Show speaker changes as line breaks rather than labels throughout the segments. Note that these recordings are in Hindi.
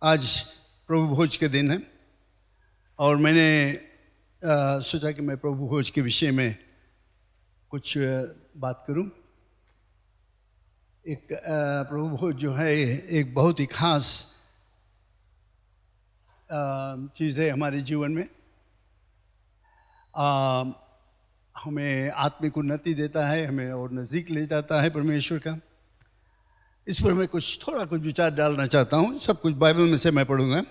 आज प्रभु भोज के दिन है और मैंने सोचा कि मैं प्रभु भोज के विषय में कुछ बात करूं। एक प्रभु भोज जो है एक बहुत ही खास चीज़ है हमारे जीवन में। हमें आत्मिक उन्नति देता है, हमें और नज़दीक ले जाता है परमेश्वर का। इस पर मैं थोड़ा कुछ विचार डालना चाहता हूँ। सब कुछ बाइबल में से मैं पढ़ूंगा।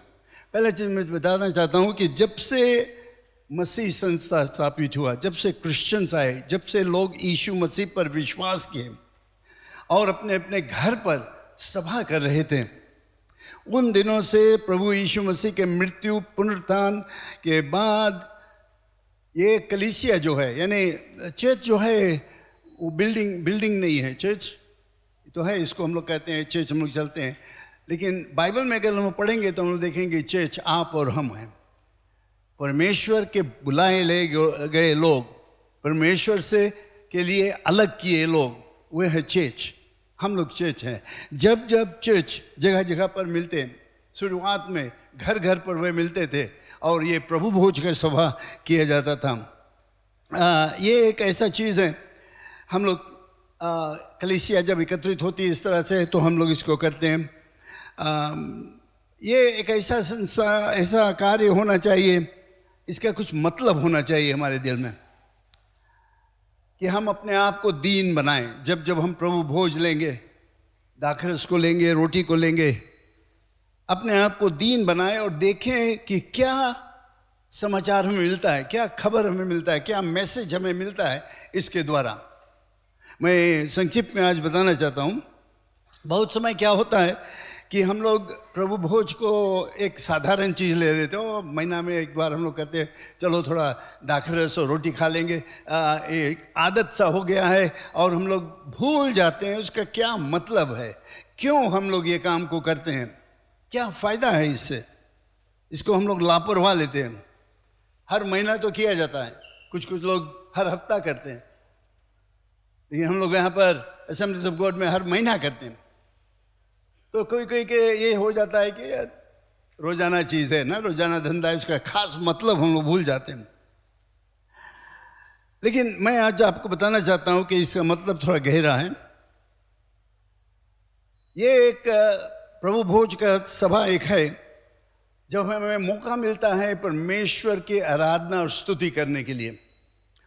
पहला चीज़ मैं बताना चाहता हूँ कि जब से मसीह संस्था स्थापित हुआ, जब से क्रिश्चियंस आए, जब से लोग यीशु मसीह पर विश्वास किए और अपने अपने घर पर सभा कर रहे थे, उन दिनों से प्रभु यीशु मसीह के मृत्यु पुनरुत्थान के बाद ये कलीसिया जो है, यानी चर्च जो है, वो बिल्डिंग नहीं है। चर्च तो है, इसको हम लोग कहते हैं चर्च, हम लोग चलते हैं। लेकिन बाइबल में अगर हम पढ़ेंगे तो हम लोग देखेंगे चर्च आप और हम हैं। परमेश्वर के बुलाए ले गए लोग, परमेश्वर से के लिए अलग किए लोग, वे है चर्च। हम लोग चर्च हैं। जब जब चर्च जगह जगह पर मिलते हैं, शुरुआत में घर घर पर वे मिलते थे और ये प्रभु भोज का सभा किया जाता था। ये एक ऐसा चीज़ है, हम लोग कलीसिया जब एकत्रित होती है इस तरह से तो हम लोग इसको करते हैं। ये एक ऐसा संस्था, ऐसा कार्य होना चाहिए, इसका कुछ मतलब होना चाहिए हमारे दिल में कि हम अपने आप को दीन बनाएं। जब जब हम प्रभु भोज लेंगे, दाखरस को लेंगे, रोटी को लेंगे, अपने आप को दीन बनाएं और देखें कि क्या समाचार हमें मिलता है, क्या खबर हमें मिलता है, क्या मैसेज हमें मिलता है इसके द्वारा। मैं संक्षिप्त में आज बताना चाहता हूँ। बहुत समय क्या होता है कि हम लोग प्रभु भोज को एक साधारण चीज़ ले लेते हो। महीना में एक बार हम लोग कहते हैं चलो थोड़ा दाखरस और रोटी खा लेंगे। एक आदत सा हो गया है और हम लोग भूल जाते हैं उसका क्या मतलब है, क्यों हम लोग ये काम को करते हैं, क्या फ़ायदा है इससे। इसको हम लोग लापरवाह लेते हैं। हर महीना तो किया जाता है, कुछ कुछ लोग हर हफ्ता करते हैं, लेकिन हम लोग यहाँ पर असेंबलीज ऑफ गॉड में हर महीना करते हैं। तो कोई कोई के ये हो जाता है कि रोजाना चीज़ है ना, रोजाना धंधा है, इसका खास मतलब हम लोग भूल जाते हैं। लेकिन मैं आज आपको बताना चाहता हूँ कि इसका मतलब थोड़ा गहरा है। ये एक प्रभु भोज का सभा एक है जब हमें मौका मिलता है परमेश्वर की आराधना और स्तुति करने के लिए,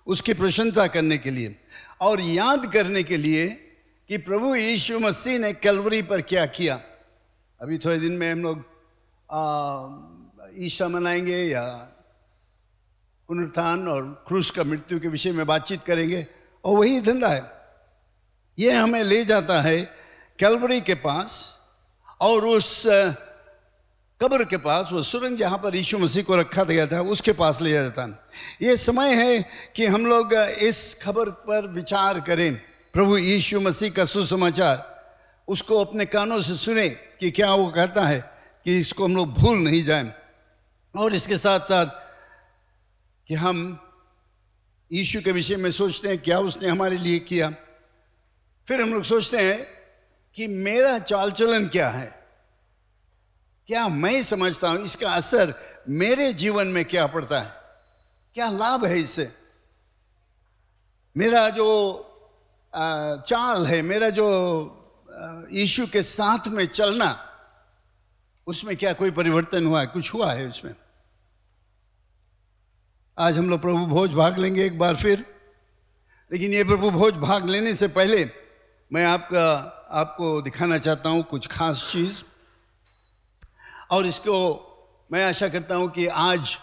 उसकी प्रशंसा करने के लिए और याद करने के लिए कि प्रभु यीशु मसीह ने कैलवरी पर क्या किया। अभी थोड़े दिन में हम लोग ईसा मनाएंगे या पुनरुत्थान और क्रूस का मृत्यु के विषय में बातचीत करेंगे, और वही धंधा है। ये हमें ले जाता है कैलवरी के पास और उस कब्र के पास, वो सुरंग जहाँ पर यीशु मसीह को रखा गया था, उसके पास ले जाता है। ये समय है कि हम लोग इस खबर पर विचार करें, प्रभु यीशु मसीह का सुसमाचार, उसको अपने कानों से सुने कि क्या वो कहता है, कि इसको हम लोग भूल नहीं जाएं। और इसके साथ साथ कि हम यीशु के विषय में सोचते हैं क्या उसने हमारे लिए किया। फिर हम लोग सोचते हैं कि मेरा चाल चलन क्या है, क्या मैं समझता हूँ, इसका असर मेरे जीवन में क्या पड़ता है, क्या लाभ है इससे। मेरा जो चाल है, मेरा जो यीशु के साथ में चलना, उसमें क्या कोई परिवर्तन हुआ है, कुछ हुआ है उसमें। आज हम लोग प्रभु भोज भाग लेंगे एक बार फिर, लेकिन ये प्रभु भोज भाग लेने से पहले मैं आपको दिखाना चाहता हूँ कुछ खास चीज़। और इसको मैं आशा करता हूँ कि आज,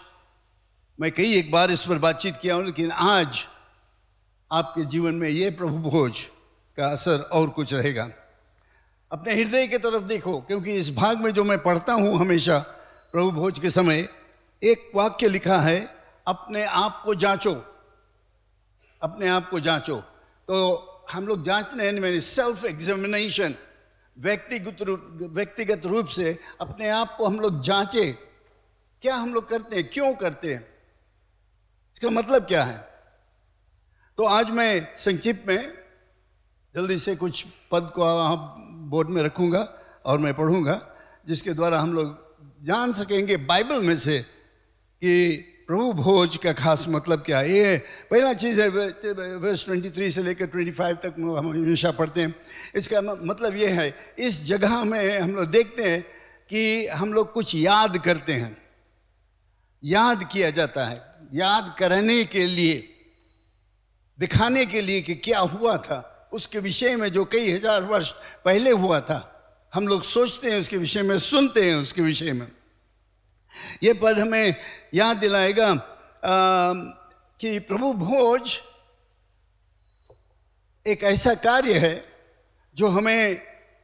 मैं कई एक बार इस पर बातचीत किया हूँ, लेकिन आज आपके जीवन में ये प्रभु भोज का असर और कुछ रहेगा। अपने हृदय की तरफ देखो, क्योंकि इस भाग में जो मैं पढ़ता हूँ हमेशा प्रभु भोज के समय, एक वाक्य लिखा है, अपने आप को जांचो, अपने आप को जांचो। तो हम लोग जांचते हैं, मैंने सेल्फ एग्जामिनेशन, व्यक्तिगत रूप से अपने आप को हम लोग जांचे, क्या हम लोग करते हैं, क्यों करते हैं, इसका मतलब क्या है। तो आज मैं संक्षिप्त में जल्दी से कुछ पद को बोर्ड में रखूंगा और मैं पढ़ूंगा, जिसके द्वारा हम लोग जान सकेंगे बाइबल में से कि प्रभु भोज का खास मतलब क्या है। ये पहला चीज़ है, वर्स 23 से लेकर 25 तक हम हमेशा पढ़ते हैं। इसका मतलब ये है, इस जगह में हम लोग देखते हैं कि हम लोग कुछ याद करते हैं, याद किया जाता है, याद करने के लिए, दिखाने के लिए कि क्या हुआ था उसके विषय में जो कई हजार वर्ष पहले हुआ था। हम लोग सोचते हैं उसके विषय में, सुनते हैं उसके विषय में। ये पद हमें याद दिलाएगा कि प्रभु भोज एक ऐसा कार्य है जो हमें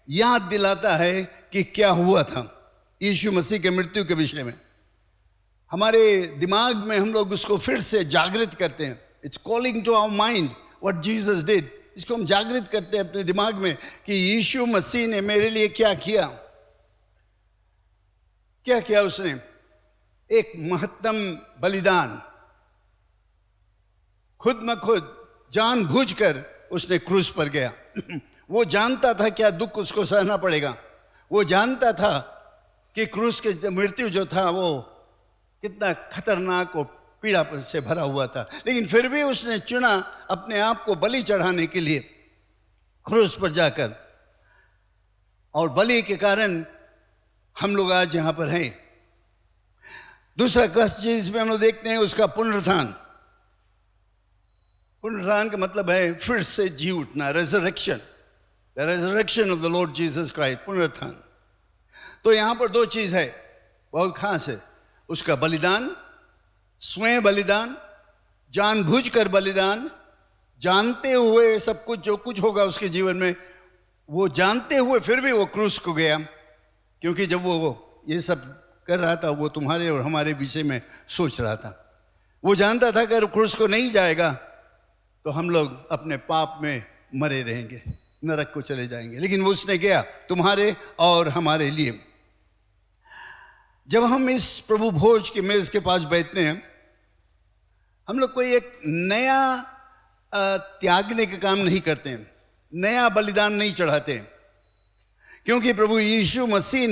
याद दिलाता है कि क्या हुआ था यीशु मसीह के मृत्यु के विषय में। हमारे दिमाग में हम लोग उसको फिर से जागृत करते हैं। It's calling to our mind what Jesus did. इसको हम जागृत करते हैं अपने दिमाग में कि यीशु मसीह ने मेरे लिए क्या किया। क्या किया उसने? एक महत्तम बलिदान, खुद म खुद जानबूझकर उसने क्रूस पर गया। वो जानता था क्या दुख उसको सहना पड़ेगा। वो जानता था कि क्रूस के मृत्यु जो था वो कितना खतरनाक और पीड़ा से भरा हुआ था, लेकिन फिर भी उसने चुना अपने आप को बलि चढ़ाने के लिए क्रूस पर जाकर। और बलि के कारण हम लोग आज यहां पर हैं। दूसरा कष्ट जिसमें हम लोग देखते हैं उसका पुनरुत्थान। पुनरुत्थान का मतलब है फिर से जी उठना, resurrection, the resurrection of the Lord Jesus Christ, पुनरुत्थान। तो यहां पर दो चीज है बहुत खास है, उसका बलिदान, स्वयं बलिदान, जानबूझकर बलिदान, जानते हुए सब कुछ जो कुछ होगा उसके जीवन में, वो जानते हुए फिर भी वो क्रूस को गया। क्योंकि जब वो ये सब कर रहा था वो तुम्हारे और हमारे विषय में सोच रहा था। वो जानता था कि अगर क्रूस को नहीं जाएगा तो हम लोग अपने पाप में मरे रहेंगे, नरक को चले जाएंगे, लेकिन वो उसने गया तुम्हारे और हमारे लिए। जब हम इस प्रभु भोज के मेज के पास बैठते हैं, हम लोग कोई एक नया त्यागने का काम नहीं करते हैं, नया बलिदान नहीं चढ़ाते, क्योंकि प्रभु यीशु मसीह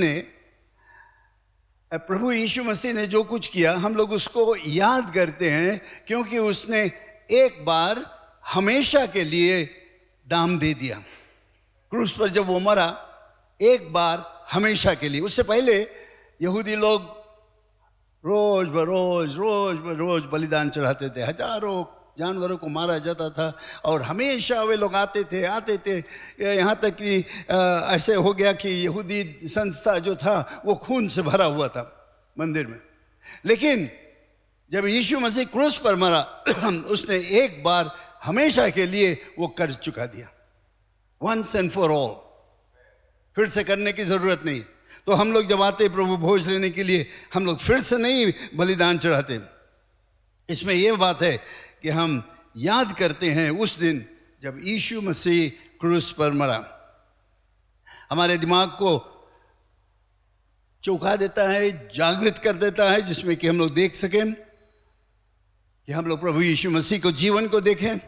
ने जो कुछ किया हम लोग उसको याद करते हैं, क्योंकि उसने एक बार हमेशा के लिए दाम दे दिया। क्रूस पर जब वो मरा, एक बार हमेशा के लिए। उससे पहले यहूदी लोग रोज बरोज बलिदान चढ़ाते थे, हजारों जानवरों को मारा जाता था और हमेशा वे लोग आते थे। यहाँ तक कि ऐसे हो गया कि यहूदी संस्था जो था वो खून से भरा हुआ था मंदिर में। लेकिन जब यीशु मसीह क्रूस पर मरा उसने एक बार हमेशा के लिए वो कर्ज चुका दिया, वंस एंड फॉर ऑल। फिर से करने की जरूरत नहीं। तो हम लोग जब आते प्रभु भोज लेने के लिए, हम लोग फिर से नहीं बलिदान चढ़ाते। इसमें यह बात है कि हम याद करते हैं उस दिन जब यीशु मसीह क्रूस पर मरा। हमारे दिमाग को चौंका देता है, जागृत कर देता है, जिसमें कि हम लोग देख सकें कि हम लोग प्रभु यीशु मसीह को जीवन को देखें,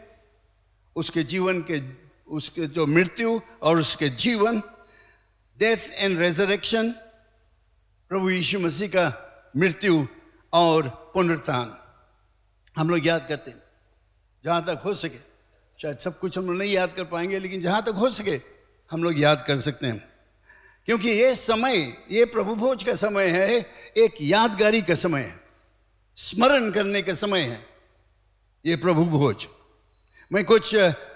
उसके जीवन के, उसके जो मृत्यु और उसके जीवन, डेथ एंड रेजरेक्शन, प्रभु यीशु मसीह का मृत्यु और पुनरुत्थान हम लोग याद करते हैं जहाँ तक हो सके। शायद सब कुछ हम लोग नहीं याद कर पाएंगे, लेकिन जहाँ तक हो सके हम लोग याद कर सकते हैं, क्योंकि ये समय, ये प्रभु भोज का समय है, एक यादगारी का समय है, स्मरण करने का समय है ये प्रभु भोज। मैं कुछ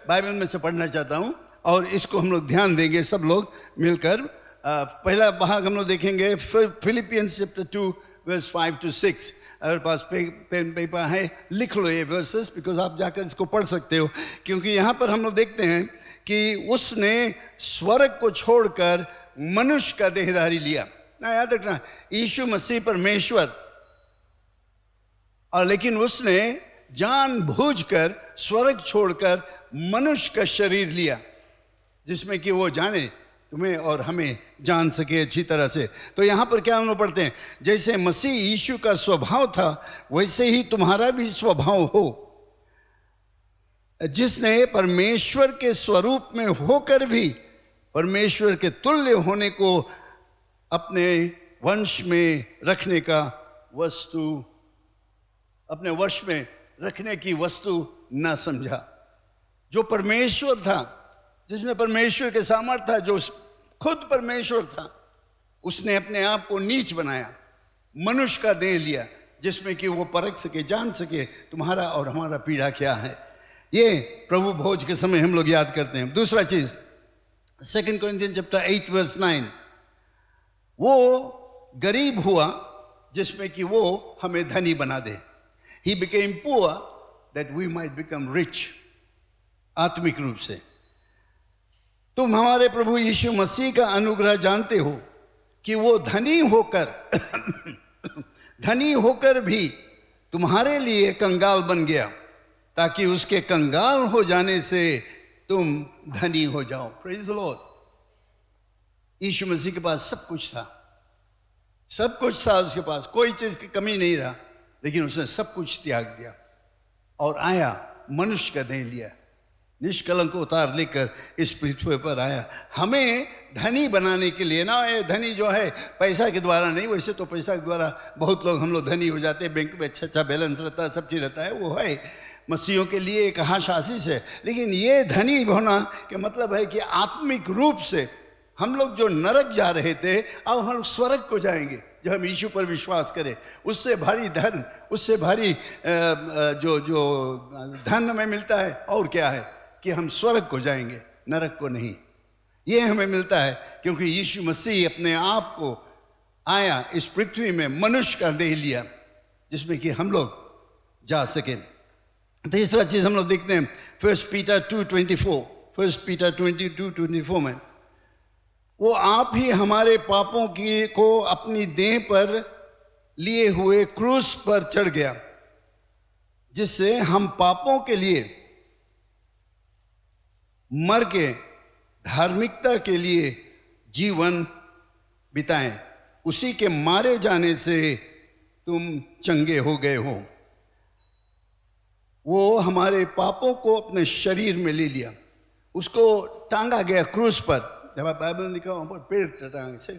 बाइबल में से पढ़ना चाहता हूँ और इसको हम लोग ध्यान देंगे सब लोग मिलकर। पहला भाग हम लोग देखेंगे फिलिपियंस चैप्टर 2 वर्स 5 to 6। अगर पास पेन पेपर है लिख लो ये वर्सेस, बिकॉज आप जाकर इसको पढ़ सकते हो। क्योंकि यहाँ पर हम लोग देखते हैं कि उसने स्वर्ग को छोड़कर मनुष्य का देहधारी लिया। ना याद रखना, यीशु मसीह परमेश्वर, और लेकिन उसने जानबूझकर स्वर्ग छोड़कर मनुष्य का शरीर लिया, जिसमें कि वो जाने तुम्हें और हमें जान सके अच्छी तरह से। तो यहाँ पर क्या हम लोग पढ़ते हैं, जैसे मसीह यीशु का स्वभाव था वैसे ही तुम्हारा भी स्वभाव हो, जिसने परमेश्वर के स्वरूप में होकर भी परमेश्वर के तुल्य होने को अपने वंश में रखने का वस्तु, अपने वश में रखने की वस्तु न समझा। जो परमेश्वर था, जिसमें परमेश्वर के सामर्थ्य था, जो खुद परमेश्वर था, उसने अपने आप को नीच बनाया, मनुष्य का देह लिया, जिसमें कि वो परख सके, जान सके तुम्हारा और हमारा पीड़ा क्या है। ये प्रभु भोज के समय हम लोग याद करते हैं। दूसरा चीज 2 Corinthians chapter 8 verse 9, वो गरीब हुआ जिसमें कि वो हमें धनी बना दे। He became poor that we might become rich, आत्मिक रूप से। तुम हमारे प्रभु यीशु मसीह का अनुग्रह जानते हो कि वो धनी होकर भी तुम्हारे लिए कंगाल बन गया, ताकि उसके कंगाल हो जाने से तुम धनी हो जाओ। Praise the lord. यीशु मसीह के पास सब कुछ था, सब कुछ था उसके पास, कोई चीज की कमी नहीं रहा, लेकिन उसने सब कुछ त्याग दिया और आया, मनुष्य का देह लिया, निष्कलंक उतार लेकर इस पृथ्वी पर आया हमें धनी बनाने के लिए। ना ये धनी जो है पैसा के द्वारा नहीं, वैसे तो पैसा के द्वारा बहुत लोग, हम लोग धनी हो जाते हैं, बैंक में अच्छा बैलेंस रहता है, सब चीज रहता है, वो है मसीहियों के लिए एक आश आशीष है। लेकिन ये धनी होना के मतलब है कि आत्मिक रूप से हम लोग जो नरक जा रहे थे, अब हम स्वर्ग को जाएंगे जब हम यीशु पर विश्वास करें। उससे भारी धन, उससे भारी जो धन हमें मिलता है और क्या है कि हम स्वर्ग को जाएंगे, नरक को नहीं। ये हमें मिलता है क्योंकि यीशु मसीह अपने आप को आया, इस पृथ्वी में मनुष्य का देह लिया, जिसमें कि हम लोग जा सकें। तीसरा चीज हम लोग देखते हैं 1 Peter 2:24 में, वो आप ही हमारे पापों को अपनी देह पर लिए हुए क्रूस पर चढ़ गया, जिससे हम पापों के लिए मर के धार्मिकता के लिए जीवन बिताएं। उसी के मारे जाने से तुम चंगे हो गए हो। वो हमारे पापों को अपने शरीर में ले लिया, उसको टांगा गया क्रूस पर। जब आप बाइबल में लिखा वहां पर पेड़ टांगे से।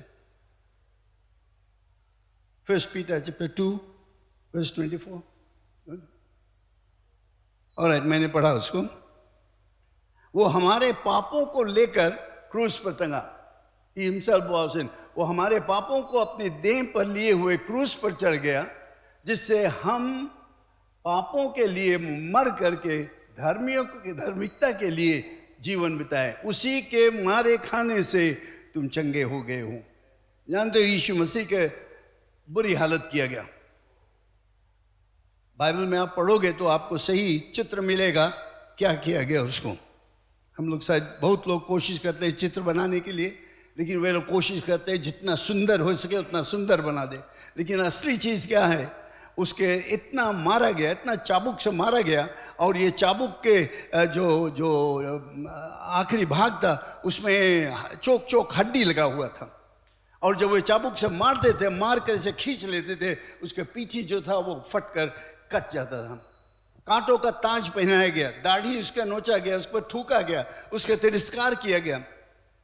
1 Peter chapter 2:24। ऑलराइट, मैंने पढ़ा उसको। वो हमारे पापों को लेकर क्रूस पर टंगा। He himself was in, वो हमारे पापों को अपनी देह पर लिए हुए क्रूस पर चढ़ गया, जिससे हम पापों के लिए मर करके धर्मियों की धार्मिकता के लिए जीवन बिताए। उसी के मारे खाने से तुम चंगे हो गए हो। जानते हो यीशु मसीह के बुरी हालत किया गया। बाइबल में आप पढ़ोगे तो आपको सही चित्र मिलेगा क्या किया गया उसको। हम लोग शायद बहुत लोग कोशिश करते हैं चित्र बनाने के लिए, लेकिन वे लोग कोशिश करते हैं जितना सुंदर हो सके उतना सुंदर बना दे। लेकिन असली चीज क्या है, उसके इतना मारा गया, इतना चाबुक से मारा गया, और ये चाबुक के जो आखिरी भाग था उसमें चोक हड्डी लगा हुआ था, और जब वो चाबुक से मारते थे, मार कर इसे खींच लेते थे, उसके पीछे जो था वो फट कर कट जाता था। कांटों का ताज पहनाया गया, दाढ़ी उसका नोचा गया, उस पर थूका गया, उसका तिरस्कार किया गया।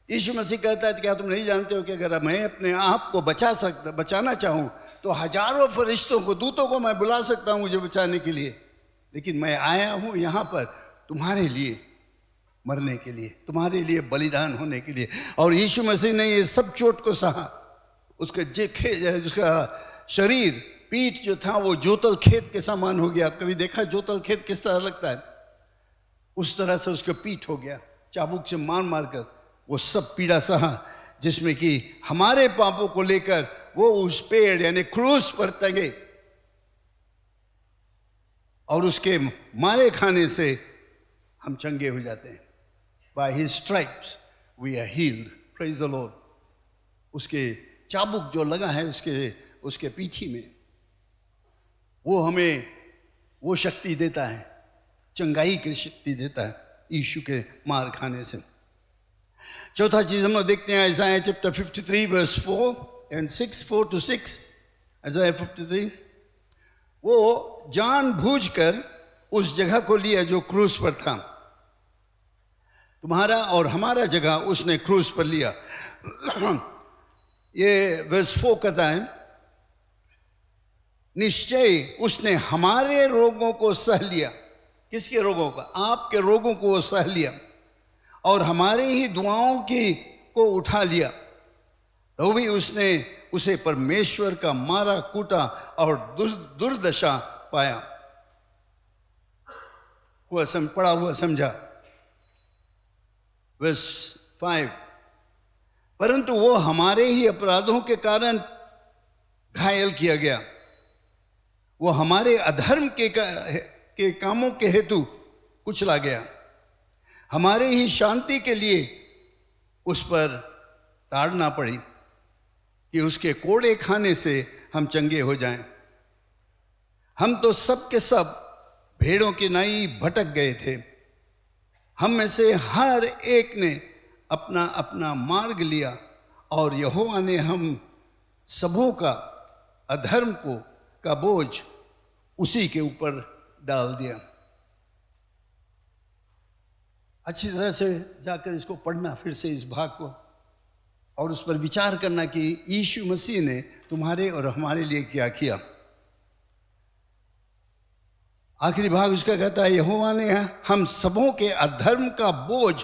यीशु मसीह कहता है क्या तुम नहीं जानते हो कि अगर मैं अपने आप को बचाना चाहूं तो हजारों फरिश्तों को, दूतों को मैं बुला सकता हूं मुझे बचाने के लिए, लेकिन मैं आया हूं यहां पर तुम्हारे लिए मरने के लिए, तुम्हारे लिए बलिदान होने के लिए। और यीशु मसीह ने ये सब चोट को सहा। उसका शरीर, पीठ जो था वो जोतल खेत के समान हो गया। कभी देखा जोतल खेत किस तरह लगता है? उस तरह से उसका पीठ हो गया, चाबुक से मार मार कर वो सब पीड़ा सहा, जिसमें कि हमारे पापों को लेकर वो उस पेड़ यानी क्रूस पर टंगे, और उसके मारे खाने से हम चंगे हो जाते हैं। By his stripes we are healed. Praise the Lord. उसके चाबुक जो लगा है उसके पीछे में, वो हमें वो शक्ति देता है, चंगाई की शक्ति देता है यीशु के मार खाने से। चौथा चीज हम लोग देखते हैं Isaiah chapter 53 verse 4 and 4-6। Isaiah 53, वो जानबूझकर उस जगह को लिया जो क्रूस पर था। तुम्हारा और हमारा जगह उसने क्रूस पर लिया। ये वर्स 4 कहता है, निश्चय उसने हमारे रोगों को सह लिया। किसके रोगों का? आपके रोगों को वो सह लिया, और हमारे ही दुआओं की को उठा लिया। तो भी उसने उसे परमेश्वर का मारा कूटा और दुर्दशा पाया हुआ पड़ा हुआ समझा। वर्स 5, परंतु वो हमारे ही अपराधों के कारण घायल किया गया, वो हमारे अधर्म के कामों के हेतु कुचला गया, हमारे ही शांति के लिए उस पर ताड़ना पड़ी कि उसके कोड़े खाने से हम चंगे हो जाएं। हम तो सब के सब भेड़ों की नाई भटक गए थे, हम में से हर एक ने अपना अपना मार्ग लिया, और यहोवा ने हम सबों का अधर्म का बोझ उसी के ऊपर डाल दिया। अच्छी तरह से जाकर इसको पढ़ना फिर से इस भाग को, और उस पर विचार करना कि यीशु मसीह ने तुम्हारे और हमारे लिए क्या किया। आखिरी भाग उसका कहता है, यहोवा ने हम सबों के अधर्म का बोझ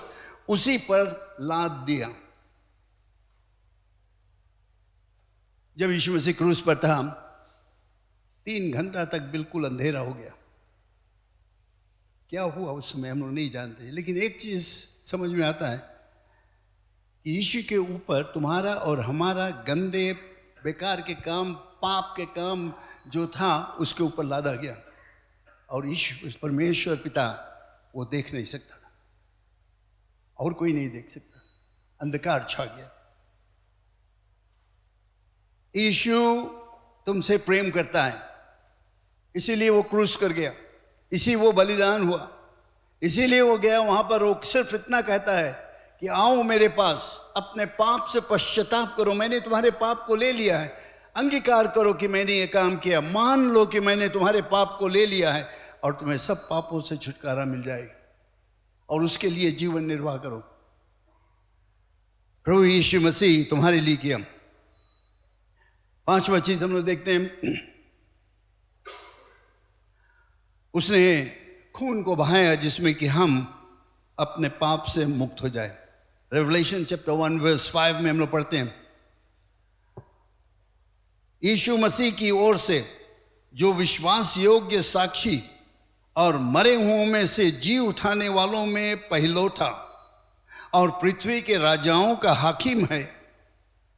उसी पर लाद दिया। जब यीशु मसीह क्रूस पर था, 3 घंटा तक बिल्कुल अंधेरा हो गया। क्या हुआ उस समय हम लोग नहीं जानते, लेकिन एक चीज समझ में आता है कि यीशु के ऊपर तुम्हारा और हमारा गंदे बेकार के काम, पाप के काम जो था उसके ऊपर लादा गया, और यीशु परमेश्वर पिता वो देख नहीं सकता था, और कोई नहीं देख सकता, अंधकार छा गया। यीशु तुमसे प्रेम करता है, इसीलिए वो क्रूस कर गया, इसी वो बलिदान हुआ, इसीलिए वो गया वहां पर। वो सिर्फ इतना कहता है कि आओ मेरे पास, अपने पाप से पश्चाताप करो, मैंने तुम्हारे पाप को ले लिया है, अंगीकार करो कि मैंने ये काम किया, मान लो कि मैंने तुम्हारे पाप को ले लिया है, और तुम्हें सब पापों से छुटकारा मिल जाएगा, और उसके लिए जीवन निर्वाह करो। प्रभु यीशु मसीह तुम्हारे लिए किया। 5वां चीज हम लोग देखते हैं, उसने खून को बहाया जिसमें कि हम अपने पाप से मुक्त हो जाए। रेवलेशन चैप्टर 1 वर्स 5 में हम लोग पढ़ते हैं, यीशु मसीह की ओर से जो विश्वास योग्य साक्षी और मरे हुओं में से जी उठाने वालों में पहिलौठा और पृथ्वी के राजाओं का हाकिम है,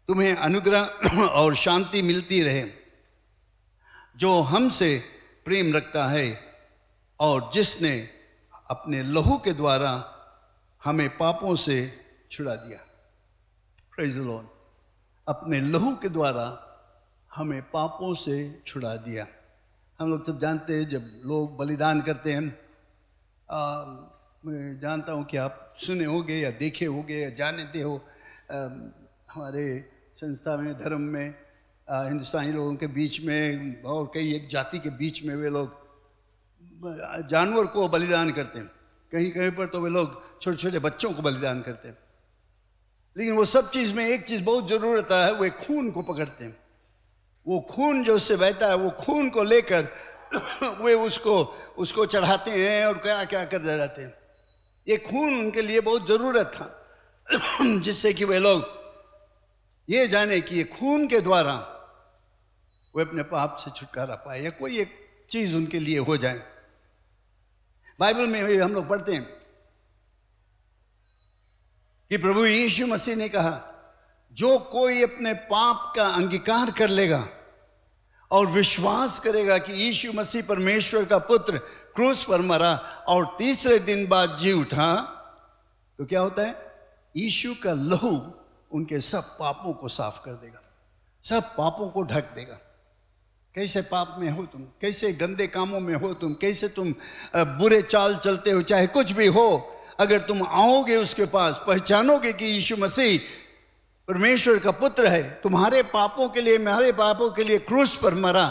तुम्हें अनुग्रह और शांति मिलती रहे, जो हमसे प्रेम रखता है और जिसने अपने लहू के द्वारा हमें पापों से छुड़ा दिया। Praise the Lord. अपने लहू के द्वारा हमें पापों से छुड़ा दिया। हम लोग सब जानते हैं जब लोग बलिदान करते हैं, मैं जानता हूँ कि आप सुने होंगे या देखे होंगे या जानते हो, हमारे संस्था में, धर्म में, हिंदुस्तानी लोगों के बीच में और कई एक जाति के बीच में वे लोग जानवर को बलिदान करते हैं। कहीं कहीं पर तो वे लोग छोटे छोटे बच्चों को बलिदान करते हैं। लेकिन वो सब चीज़ में एक चीज़ बहुत जरूरत है, वे खून को पकड़ते हैं। वो खून जो उससे बहता है, वो खून को लेकर वे उसको चढ़ाते हैं और क्या क्या कर जाते हैं। ये खून उनके लिए बहुत ज़रूरत था जिससे कि वे लोग ये जाने कि ये खून के द्वारा वे अपने पाप से छुटकारा पाए या कोई एक चीज़ उनके लिए हो जाए। बाइबल में हम लोग पढ़ते हैं कि प्रभु यीशु मसीह ने कहा, जो कोई अपने पाप का अंगीकार कर लेगा और विश्वास करेगा कि यीशु मसीह परमेश्वर का पुत्र क्रूस पर मरा और तीसरे दिन बाद जी उठा, तो क्या होता है? यीशु का लहू उनके सब पापों को साफ कर देगा, सब पापों को ढक देगा। कैसे पाप में हो तुम, कैसे गंदे कामों में हो तुम, कैसे तुम बुरे चाल चलते हो, चाहे कुछ भी हो, अगर तुम आओगे उसके पास, पहचानोगे कि यीशु मसीह परमेश्वर का पुत्र है, तुम्हारे पापों के लिए, मेरे पापों के लिए क्रूस पर मरा,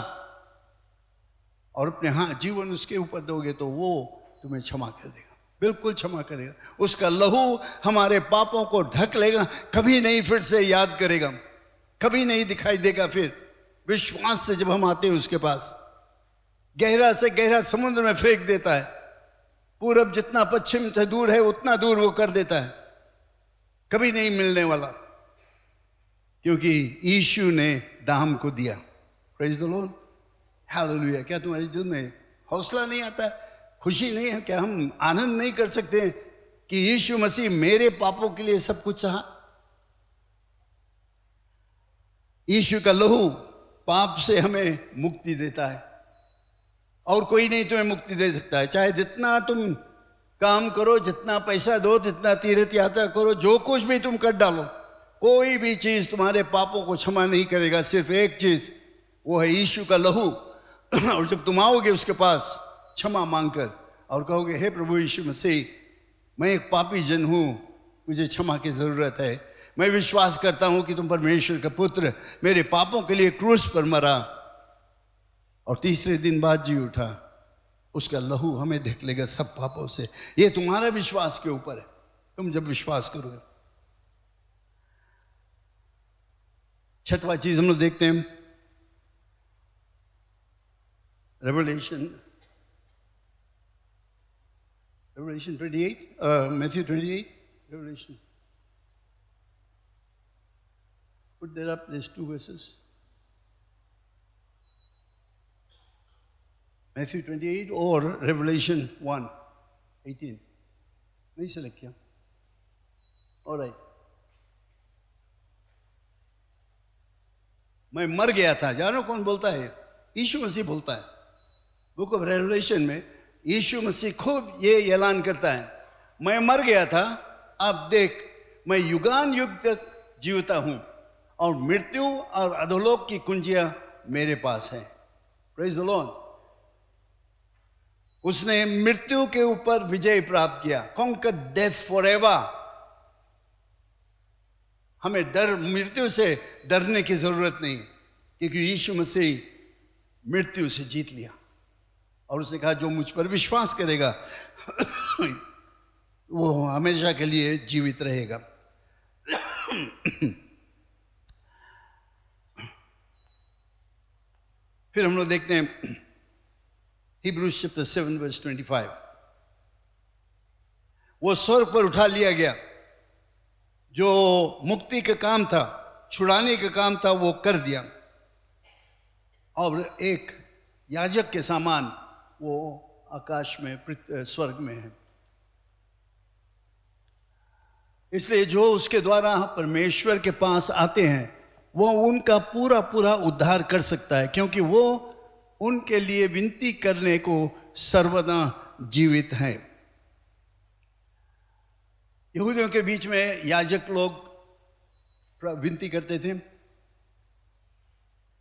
और अपने जीवन उसके ऊपर दोगे, तो वो तुम्हें क्षमा कर देगा, बिल्कुल क्षमा करेगा। उसका लहू हमारे पापों को ढक लेगा, कभी नहीं फिर से याद करेगा। कभी नहीं दिखाई देगा। फिर विश्वास से जब हम आते हैं उसके पास, गहरा से गहरा समुद्र में फेंक देता है। पूरब जितना पश्चिम से दूर है उतना दूर वो कर देता है, कभी नहीं मिलने वाला, क्योंकि यीशु ने दाम को दिया। Praise the Lord, hallelujah. क्या तुम्हारे दिल में हौसला नहीं आता है, खुशी नहीं है? क्या हम आनंद नहीं कर सकते हैं कि यीशु मसीह मेरे पापों के लिए सब कुछ सहा? यीशु का लहू पाप से हमें मुक्ति देता है, और कोई नहीं तुम्हें मुक्ति दे सकता है। चाहे जितना तुम काम करो, जितना पैसा दो, जितना तीर्थ यात्रा करो, जो कुछ भी तुम कर डालो, कोई भी चीज तुम्हारे पापों को क्षमा नहीं करेगा। सिर्फ एक चीज, वो है यीशु का लहू। और जब तुम आओगे उसके पास क्षमा मांगकर और कहोगे, हे प्रभु यीशु मसीह, मैं एक पापी जन हूं, मुझे क्षमा की जरूरत है, मैं विश्वास करता हूं कि तुम परमेश्वर का पुत्र मेरे पापों के लिए क्रूस पर मरा और तीसरे दिन बाद जी उठा, उसका लहू हमें ढक लेगा सब पापों से। ये तुम्हारा विश्वास के ऊपर है, तुम जब विश्वास करोगे। छठवां चीज हम लोग देखते हैं, revelation 28, Matthew 28, revelation. Put that up, there's 2 verses. Matthew 28 or Revelation 1:18. नहीं सेलेक्ट किया? All right. मैं मर गया था, जानो कौन बोलता है? यीशु मसीह बोलता है। बुक ऑफ रेवलेशन में यीशु मसीह खूब ये ऐलान करता है, मैं मर गया था, अब देख मैं युगान युग तक जीवता हूं और मृत्यु और अधोलोक की कुंजियां मेरे पास हैं। Praise the Lord. उसने मृत्यु के ऊपर विजय प्राप्त किया, कॉन्कर डेथ फॉरएवर। हमें डर, मृत्यु से डरने की जरूरत नहीं, क्योंकि यीशु मसीह मृत्यु से जीत लिया। और उसने कहा, जो मुझ पर विश्वास करेगा वो हमेशा के लिए जीवित रहेगा। फिर हम लोग देखते हैं Hebrews chapter 7 verse 25। वो स्वर्ग पर उठा लिया गया, जो मुक्ति का काम था, छुड़ाने का काम था, वो कर दिया, और एक याजक के समान वो आकाश में, स्वर्ग में है। इसलिए जो उसके द्वारा परमेश्वर के पास आते हैं वो उनका पूरा पूरा उद्धार कर सकता है, क्योंकि वो उनके लिए विनती करने को सर्वदा जीवित है। यहूदियों के बीच में याजक लोग विनती करते थे।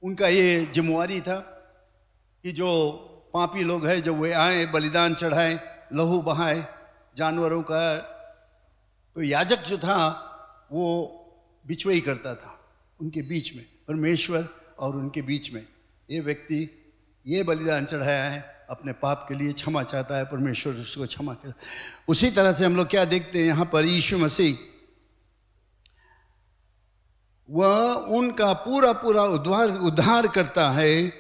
उनका ये जिम्मेवारी था कि जो पापी लोग हैं, जब वे आए, बलिदान चढ़ाए, लहू बहाए जानवरों का, तो याजक जो था वो बिचवाई करता था उनके बीच में, परमेश्वर और उनके बीच में। ये व्यक्ति ये बलिदान चढ़ाया है, अपने पाप के लिए क्षमा चाहता है, परमेश्वर उसको क्षमा कर। उसी तरह से हम लोग क्या देखते हैं यहाँ पर, यीशु मसीह वह उनका पूरा पूरा उद्धार करता है,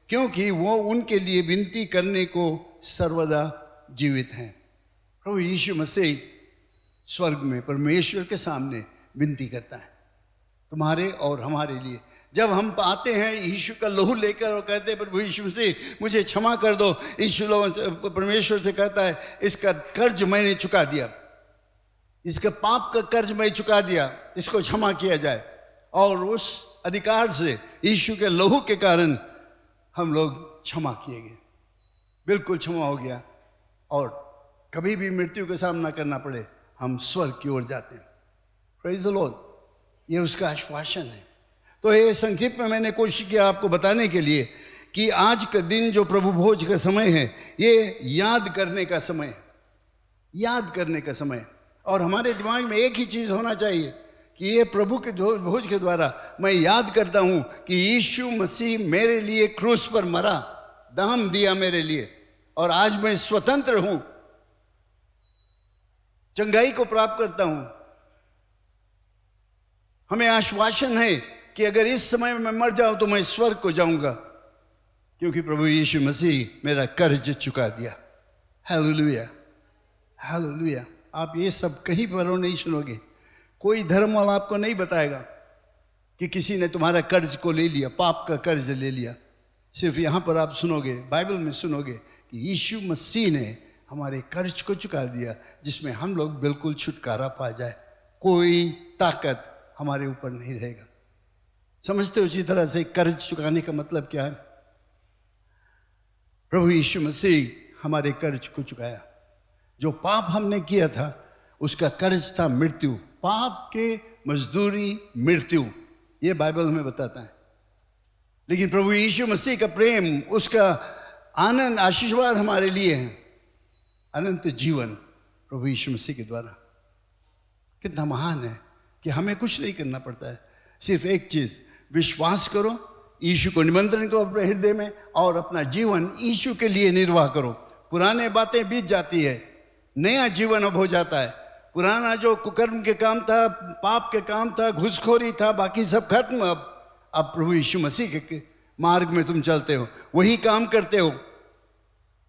क्योंकि वो उनके लिए विनती करने को सर्वदा जीवित हैं। प्रभु यीशु मसीह स्वर्ग में परमेश्वर के सामने विनती करता है, तुम्हारे और हमारे लिए। जब हम आते हैं यीशु का लहू लेकर और कहते हैं, प्रभु यीशु मसीह मुझे क्षमा कर दो, यीशु लोगों से, परमेश्वर से कहता है, इसका कर्ज मैंने चुका दिया, इसका पाप का कर्ज मैं चुका दिया, इसको क्षमा किया जाए। और उस अधिकार से, यीशु के लहू के कारण हम लोग क्षमा किए गए, बिल्कुल क्षमा हो गया, और कभी भी मृत्यु का सामना करना पड़े हम स्वर्ग की ओर जाते हैं। Praise the Lord. ये उसका आश्वासन है। तो ये संक्षिप्त में मैंने कोशिश किया आपको बताने के लिए कि आज का दिन जो प्रभु भोज का समय है, ये याद करने का समय है, याद करने का समय। और हमारे दिमाग में एक ही चीज़ होना चाहिए कि ये प्रभु के भोज के द्वारा मैं याद करता हूँ कि यीशु मसीह मेरे लिए क्रूस पर मरा, दाम दिया मेरे लिए, और आज मैं स्वतंत्र हूँ, चंगाई को प्राप्त करता हूँ। हमें आश्वासन है कि अगर इस समय में मैं मर जाऊं तो मैं स्वर्ग को जाऊंगा, क्योंकि प्रभु यीशु मसीह मेरा कर्ज चुका दिया। Hallelujah, hallelujah. आप ये सब कहीं पर नहीं सुनोगे, कोई धर्म वाला आपको नहीं बताएगा कि किसी ने तुम्हारा कर्ज को ले लिया, पाप का कर्ज ले लिया। सिर्फ यहाँ पर आप सुनोगे, बाइबल में सुनोगे कि यीशु मसीह ने हमारे कर्ज को चुका दिया, जिसमें हम लोग बिल्कुल छुटकारा पा जाए। कोई ताकत हमारे ऊपर नहीं रहेगा। समझते हो उसी तरह से कर्ज चुकाने का मतलब क्या है? प्रभु यीशु मसीह हमारे कर्ज को चुकाया। जो पाप हमने किया था उसका कर्ज था मृत्यु। पाप के मजदूरी मृत्यु, ये बाइबल हमें बताता है। लेकिन प्रभु यीशु मसीह का प्रेम, उसका आनंद, आशीर्वाद हमारे लिए है अनंत जीवन प्रभु यीशु मसीह के द्वारा। कितना महान है कि हमें कुछ नहीं करना पड़ता है, सिर्फ एक चीज, विश्वास करो, यीशु को निमंत्रण करो अपने हृदय में और अपना जीवन यीशु के लिए निर्वाह करो। पुराने बातें बीत जाती है, नया जीवन अब हो जाता है। पुराना जो कुकर्म के काम था, पाप के काम था, घुसखोरी था, बाकी सब खत्म। अब प्रभु यीशु मसीह के मार्ग में तुम चलते हो, वही काम करते हो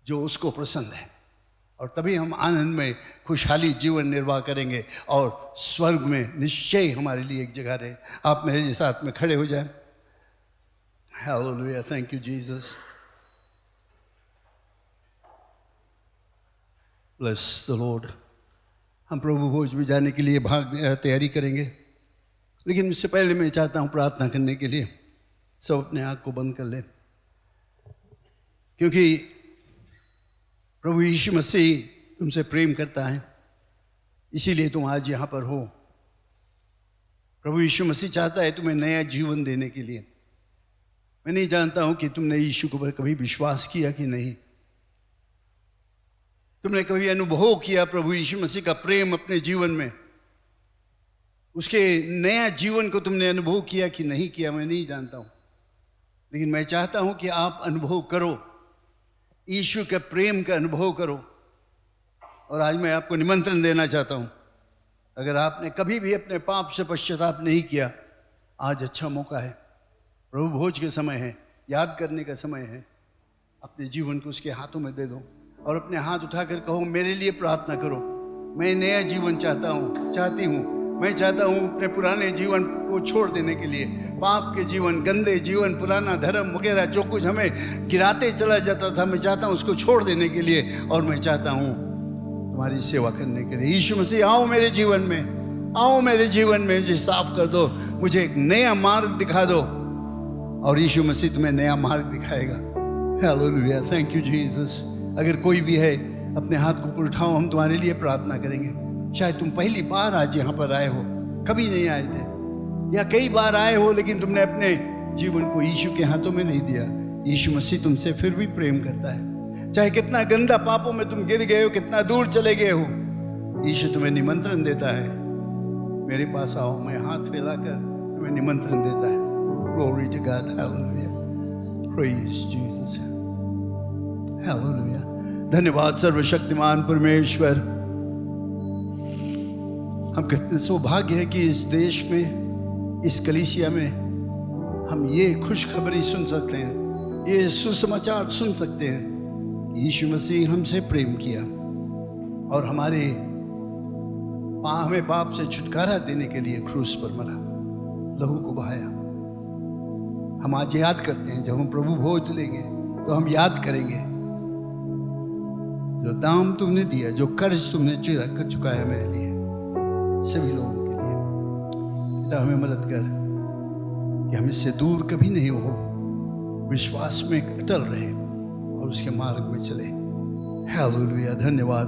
जो उसको पसंद है, और तभी हम आनंद में खुशहाली जीवन निर्वाह करेंगे और स्वर्ग में निश्चय हमारे लिए एक जगह रहे। आप मेरे साथ में खड़े हो जाएं। Hallelujah, thank you Jesus, bless the Lord. हम प्रभु भोज में जाने के लिए तैयारी करेंगे, लेकिन उससे पहले मैं चाहता हूँ प्रार्थना करने के लिए सब अपने आँख को बंद कर लें, क्योंकि प्रभु यीशु मसीह तुमसे प्रेम करता है, इसीलिए तुम आज यहाँ पर हो। प्रभु यीशु मसीह चाहता है तुम्हें नया जीवन देने के लिए। मैं नहीं जानता हूँ कि तुमने यीशु को कभी विश्वास किया कि नहीं, तुमने कभी अनुभव किया प्रभु यीशु मसीह का प्रेम अपने जीवन में, उसके नया जीवन को तुमने अनुभव किया कि नहीं किया, मैं नहीं जानता हूँ। लेकिन मैं चाहता हूँ कि आप अनुभव करो, यीशु के प्रेम का अनुभव करो। और आज मैं आपको निमंत्रण देना चाहता हूँ, अगर आपने कभी भी अपने पाप से पश्चाताप नहीं किया, आज अच्छा मौका है। प्रभु भोज के समय है, याद करने का समय है। अपने जीवन को उसके हाथों में दे दो और अपने हाथ उठाकर कहो, मेरे लिए प्रार्थना करो, मैं नया जीवन चाहती हूँ। मैं चाहता हूँ अपने पुराने जीवन को छोड़ देने के लिए, पाप के जीवन, गंदे जीवन, पुराना धर्म वगैरह जो कुछ हमें गिराते चला जाता था, मैं चाहता हूँ उसको छोड़ देने के लिए, और मैं चाहता हूँ तुम्हारी सेवा करने के लिए। यीशु मसीह आओ मेरे जीवन में, आओ मेरे जीवन में, मुझे साफ कर दो, मुझे एक नया मार्ग दिखा दो, और यीशु मसीह तुम्हें नया मार्ग दिखाएगा। Hallelujah, thank you Jesus. अगर कोई भी है अपने हाथ को ऊपर उठाओ, हम तुम्हारे लिए प्रार्थना करेंगे। शायद तुम पहली बार आज यहाँ पर आए हो, कभी नहीं आए थे, या कई बार आए हो लेकिन तुमने अपने जीवन को यीशु के हाथों में नहीं दिया। यीशु मसीह तुमसे फिर भी प्रेम करता है, चाहे कितना गंदा पापों में तुम गिर गए हो, कितना दूर चले गए हो, यीशु तुम्हें निमंत्रण देता है, मेरे पास आओ। मैं हाथ फैलाकर तुम्हें निमंत्रण देता है। Glory to God, hallelujah, praise Jesus, hallelujah। धन्यवाद सर्वशक्तिमान परमेश्वर। हम कितने सौभाग्य है कि इस देश में, इस कलीसिया में हम ये खुशखबरी सुन सकते हैं, ये सुसमाचार सुन सकते हैं कि यीशु मसीह हमसे प्रेम किया और हमें पाप से छुटकारा देने के लिए क्रूस पर मरा, लहू को बहाया। हम आज याद करते हैं, जब हम प्रभु भोज लेंगे तो हम याद करेंगे जो दाम तुमने दिया, जो कर्ज तुमने चुकाया मेरे लिए, सभी लोगों के लिए। पिता हमें मदद कर कि हम इससे दूर कभी नहीं हो, विश्वास में अटल रहे और उसके मार्ग में चले। हालेलुया, धन्यवाद।